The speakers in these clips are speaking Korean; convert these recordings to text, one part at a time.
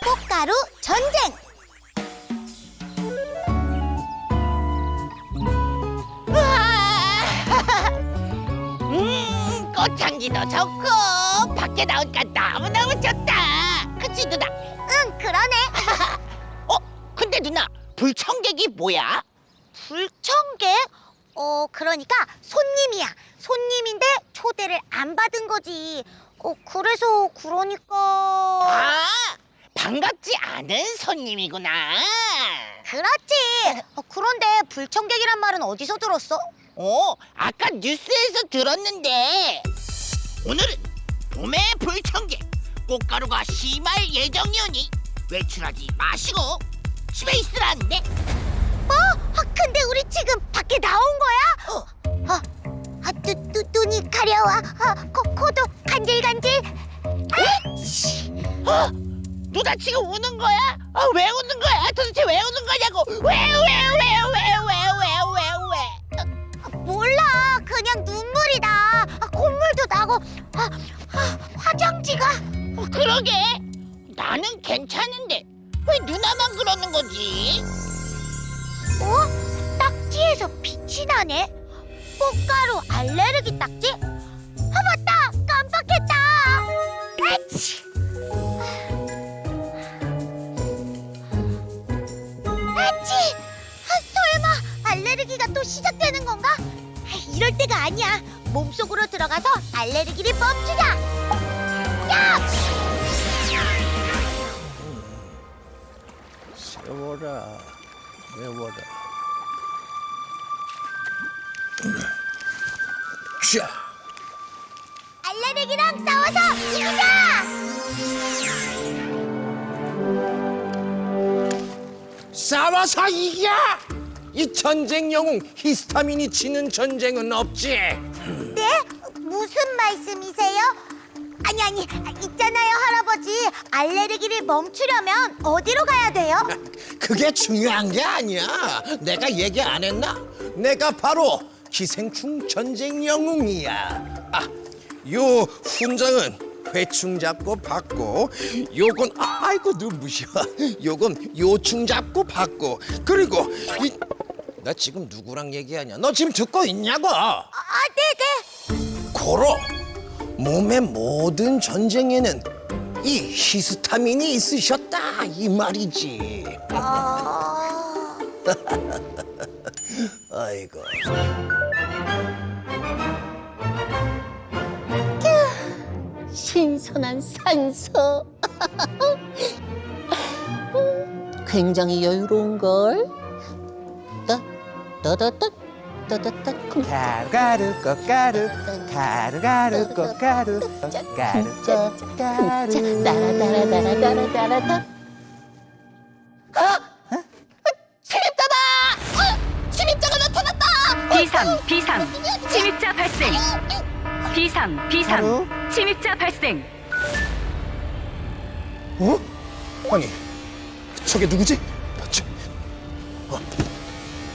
꽃가루 전쟁. 꽃향기도 좋고 밖에 나오니까 너무너무 좋다. 그치 누나? 응, 그러네. 근데 누나 불청객이 뭐야? 불청객? 그러니까 손님이야. 손님인데 초대를 안 받은 거지. 그래서 그러니까. 반갑지 않은 손님이구나. 그렇지. 그런데 불청객이란 말은 어디서 들었어? 아까 뉴스에서 들었는데 오늘은 봄의 불청객 꽃가루가 심할 예정이오니 외출하지 마시고 집에 있으라는데. 근데 우리 지금 밖에 나온 거야? 눈이 가려워. 코도 간질간질. 누나 지금 우는 거야? 왜 우는 거야? 도대체 왜 우는 거냐고. 왜? 몰라. 그냥 눈물이 나. 콧물도 나고. 화장지가. 그러게 나는 괜찮은데 왜 누나만 그러는 거지? 딱지에서 빛이 나네. 꽃가루 알레르기 딱지? 맞다. 깜빡했다. 아치. 설마 알레르기가 또 시작되는 건가? 이럴 때가 아니야. 몸속으로 들어가서 알레르기를 멈추자. 야! 세워라, 외워라. 자, 알레르기랑 싸워서 이기자! 싸워서 이겨! 이 전쟁 영웅 히스타민이 지는 전쟁은 없지. 네? 무슨 말씀이세요? 아니, 있잖아요, 할아버지. 알레르기를 멈추려면 어디로 가야 돼요? 그게 중요한 게 아니야. 내가 얘기 안 했나? 내가 바로 기생충 전쟁 영웅이야. 요 훈장은 회충 잡고 받고, 요건 아이고 눈부셔. 요건 요충 잡고 받고, 그리고 나 지금 누구랑 얘기하냐? 너 지금 듣고 있냐고? 네네. 고로 몸의 모든 전쟁에는 이 히스타민이 있으셨다 이 말이지. 아이고. 신선한 산소. 굉장히 여유로운걸. 따따따따 가루 꽃가루 가루 꽃가루 가루 가루 따라따라따라따라따라. 침입자가 나타났다. 비상 침입자 발생. 비상 침입자 발생. 아니, 저게 누구지?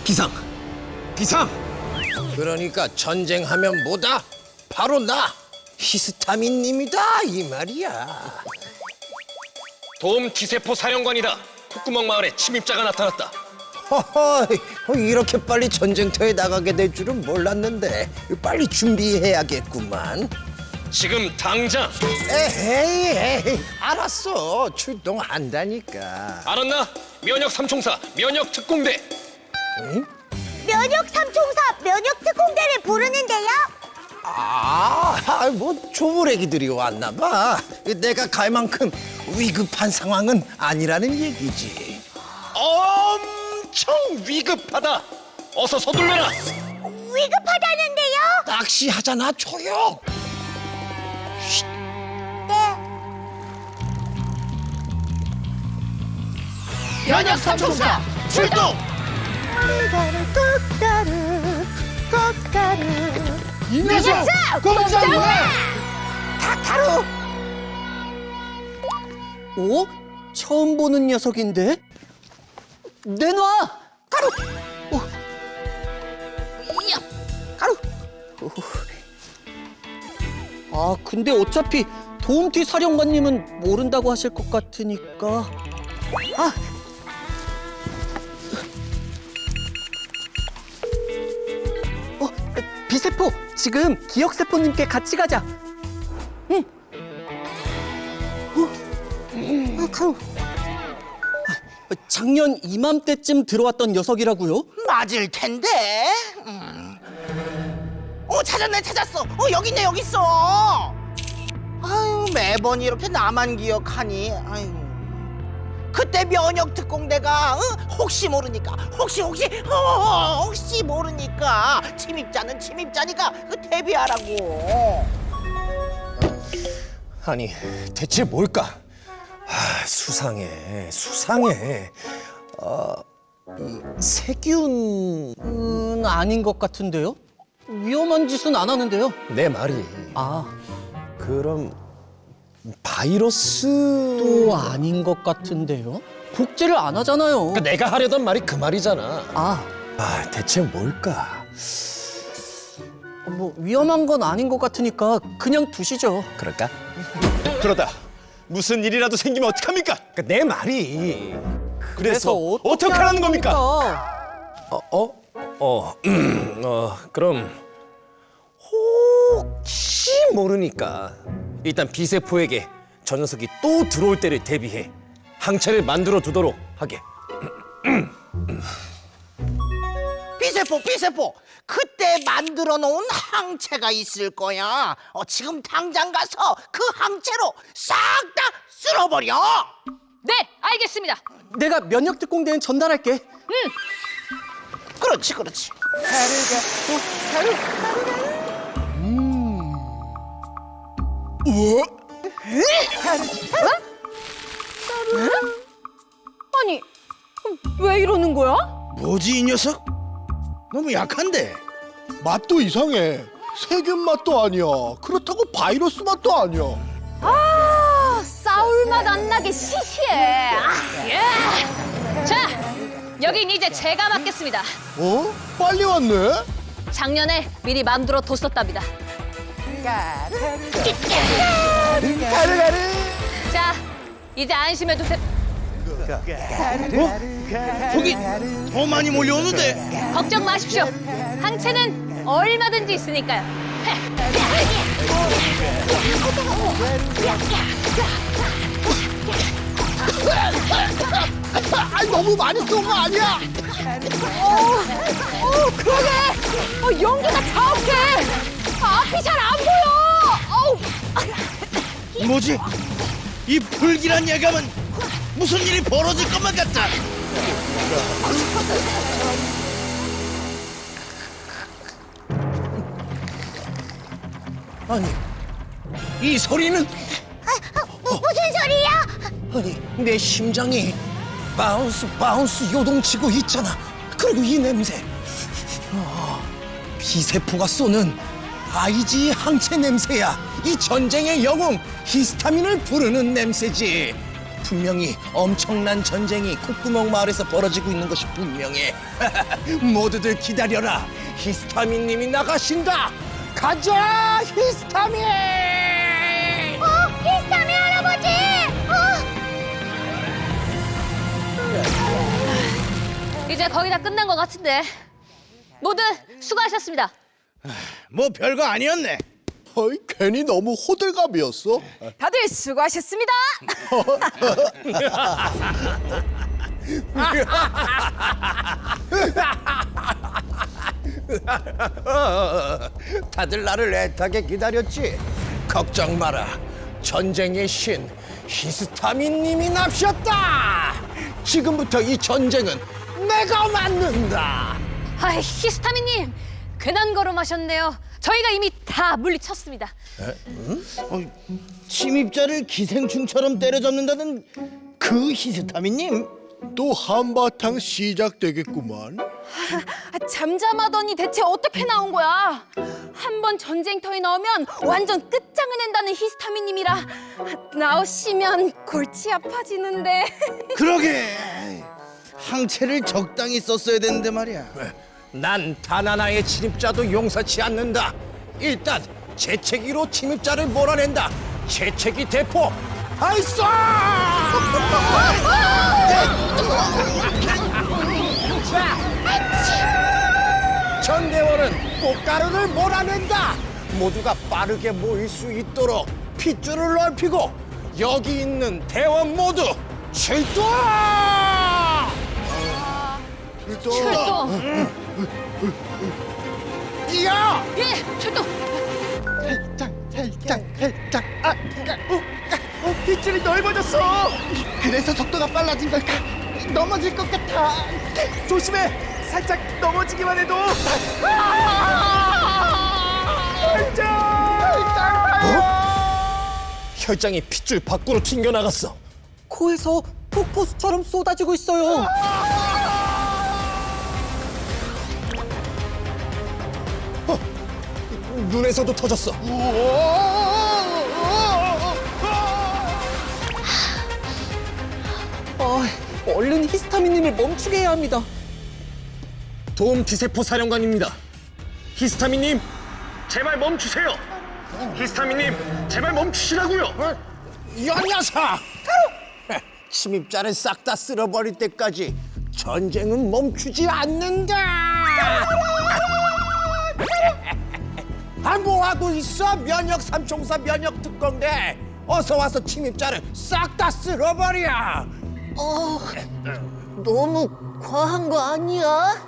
비상. 그러니까 전쟁하면 뭐다? 바로 나 히스타민님이다 이 말이야. 도움 기세포 사령관이다. 콧구멍 마을에 침입자가 나타났다. 허허, 이렇게 빨리 전쟁터에 나가게 될 줄은 몰랐는데 빨리 준비해야겠구만. 지금 당장. 에이, 알았어. 출동한다니까. 알았나? 면역 삼총사 면역 특공대. 응? 면역 삼총사 면역 특공대를 부르는데요. 뭐 조부래기들이 왔나 봐. 내가 갈 만큼 위급한 상황은 아니라는 얘기지. 엄청 위급하다. 어서 서둘러라. 위급하다는데요. 낚시하잖아, 조용. 네. 면역 삼총사 출동. 이 녀석! 꼼짝마! 가루 처음 보는 녀석인데? 내놔! 가루! 가루! 근데 어차피 도움티 사령관님은 모른다고 하실 것 같으니까. 아! 비세포, 지금 기억세포님께 같이 가자. 응. 작년 이맘때쯤 들어왔던 녀석이라고요? 맞을 텐데. 찾았어. 여기 있네, 여기 있어. 아유, 매번 이렇게 나만 기억하니. 아유. 그때 면역 특공대가 혹시 모르니까 혹시 모르니까 침입자는 침입자니까 대비하라고. 아니 대체 뭘까? 수상해. 이 세균. 아닌 것 같은데요? 위험한 짓은 안 하는데요. 내 말이 아, 그럼 바이러스. 또 아닌 것 같은데요? 복제를 안 하잖아요. 그러니까 내가 하려던 말이 그 말이잖아. 아, 대체 뭘까? 뭐 위험한 건 아닌 것 같으니까 그냥 두시죠. 그럴까? 그러다 무슨 일이라도 생기면 어떡합니까? 그러니까 내 말이. 그래서 어떻게 하라는 겁니까? 그럼 혹시 모르니까 일단 비세포에게 저 녀석이 또 들어올 때를 대비해 항체를 만들어 두도록 하게. 비세포, 그때 만들어 놓은 항체가 있을 거야. 지금 당장 가서 그 항체로 싹 다 쓸어버려. 네, 알겠습니다. 내가 면역 특공대엔 전달할게. 그렇지. 아니, 왜 이러는 거야? 뭐지 이 녀석? 너무 약한데 맛도 이상해. 세균 맛도 아니야. 그렇다고 바이러스 맛도 아니야. 싸울 맛 안 나게 시시해. 자, 여긴 이제 제가 맡겠습니다. 빨리 왔네. 작년에 미리 만들어 뒀었답니다. 자, 이제 안심해도 돼. 저기 더 많이 몰려오는데. 걱정 마십시오. 항체는 얼마든지 있으니까요. 너무 많이 쏜 거 아니야? 그러게. 연기가 자욱해. 앞이 잘 안 보여. 뭐지? 이 불길한 예감은 무슨 일이 벌어질 것만 같다. 아니 이 소리는. 무슨 소리야? 아니 내 심장이 바운스 요동치고 있잖아. 그리고 이 냄새. 비세포가 쏘는 IG 항체 냄새야. 이 전쟁의 영웅 히스타민을 부르는 냄새지. 분명히 엄청난 전쟁이 콧구멍 마을에서 벌어지고 있는 것이 분명해. 모두들 기다려라. 히스타민님이 나가신다. 가자 히스타민. 히스타민 할아버지! 이제 거의 다 끝난 것 같은데. 모두 수고하셨습니다. 뭐 별거 아니었네. 어이, 괜히 너무 호들갑이었어. 다들 수고하셨습니다. 다들 나를 애타게 기다렸지. 걱정 마라. 전쟁의 신 히스타민님이 납셨다. 지금부터 이 전쟁은 내가 맡는다. 히스타민님, 괜한 걸음하셨네요. 저희가 이미 다 물리쳤습니다. 침입자를 기생충처럼 때려잡는다는 그 히스타민님? 또 한바탕 시작되겠구만. 잠잠하더니 대체 어떻게 나온 거야? 한 번 전쟁터에 넣으면 완전 끝장을 낸다는 히스타민님이라 나오시면 골치 아파지는데. 그러게. 항체를 적당히 썼어야 되는데 말이야. 난 단 하나의 침입자도 용서치 않는다. 일단 재채기로 침입자를 몰아낸다. 재채기 대포 발사! 전대원은 꽃가루를 몰아낸다. 모두가 빠르게 모일 수 있도록 핏줄을 넓히고 여기 있는 대원 모두 출동! 출동. 뛰어! 예, 출동. 살짝. 빗줄이 넓어졌어. 그래서 속도가 빨라진 걸까? 넘어질 것 같아. 조심해. 살짝 넘어지기만 해도. 혈장이 핏줄 밖으로 튕겨나갔어. 코에서 폭포수처럼 쏟아지고 있어요. 눈에서도 터졌어. 얼른 히스타민님을 멈추게 해야 합니다. 도움 T세포 사령관입니다. 히스타민님, 제발 멈추세요. 히스타민님, 제발 멈추시라고요. 이 녀석! 침입자를 싹 다 쓸어버릴 때까지 전쟁은 멈추지 않는다. 뭐 하고 있어? 면역 삼총사 면역 특공대. 어서 와서 침입자를 싹 다 쓸어버려. 너무 과한 거 아니야?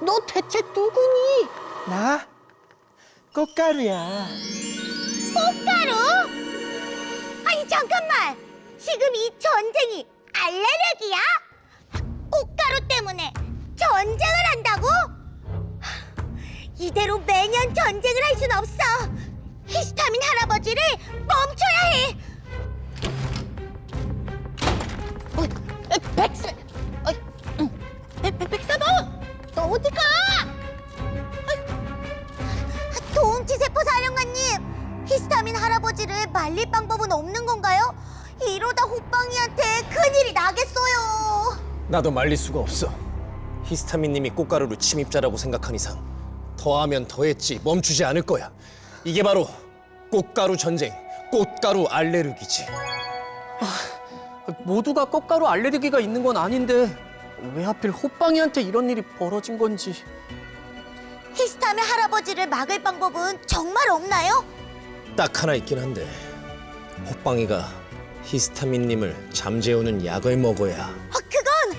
너 대체 누구니? 나 꽃가루야. 꽃가루? 아니 잠깐만. 지금 이 전쟁이 알레르기야? 꽃가루 때문에 전쟁을 한다고? 이대로 매년 전쟁을 할 순 없어. 히스타민 할아버지를 멈춰야 해. 백사모, 너 어디 가? 도움치세포 사령관님, 히스타민 할아버지를 말릴 방법은 없는 건가요? 이러다 호빵이한테 큰일이 나겠어요. 나도 말릴 수가 없어. 히스타민님이 꽃가루로 침입자라고 생각한 이상 더하면 더했지 멈추지 않을 거야. 이게 바로 꽃가루 전쟁, 꽃가루 알레르기지. 모두가 꽃가루 알레르기가 있는 건 아닌데 왜 하필 호빵이한테 이런 일이 벌어진 건지. 히스타민 할아버지를 막을 방법은 정말 없나요? 딱 하나 있긴 한데 호빵이가 히스타민님을 잠재우는 약을 먹어야. 그건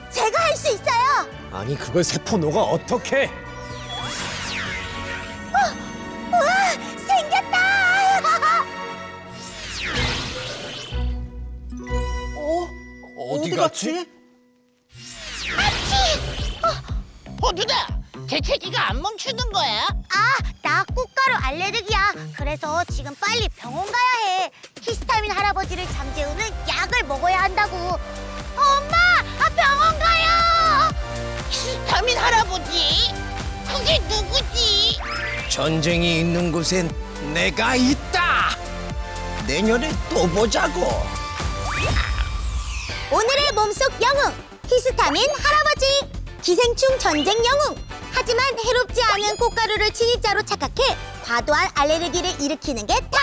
제가 할 수 있어요. 아니 그걸 세포노가 어떻게? 우와, 생겼다. 어디 갔지? 호두다, 재채기가 안 멈추는 거야? 나 꽃가루 알레르기야. 그래서 지금 빨리 병원 가야 해. 히스타민 할아버지를 잠재우는 약을 먹어야 한다고. 엄마, 병원 가요. 히스타민 할아버지? 그게 누구지? 전쟁이 있는 곳엔 내가 있다. 내년에 또 보자고. 오늘의 몸속 영웅 히스타민 할아버지. 기생충 전쟁 영웅. 하지만 해롭지 않은 꽃가루를 침입자로 착각해 과도한 알레르기를 일으키는 게 탈.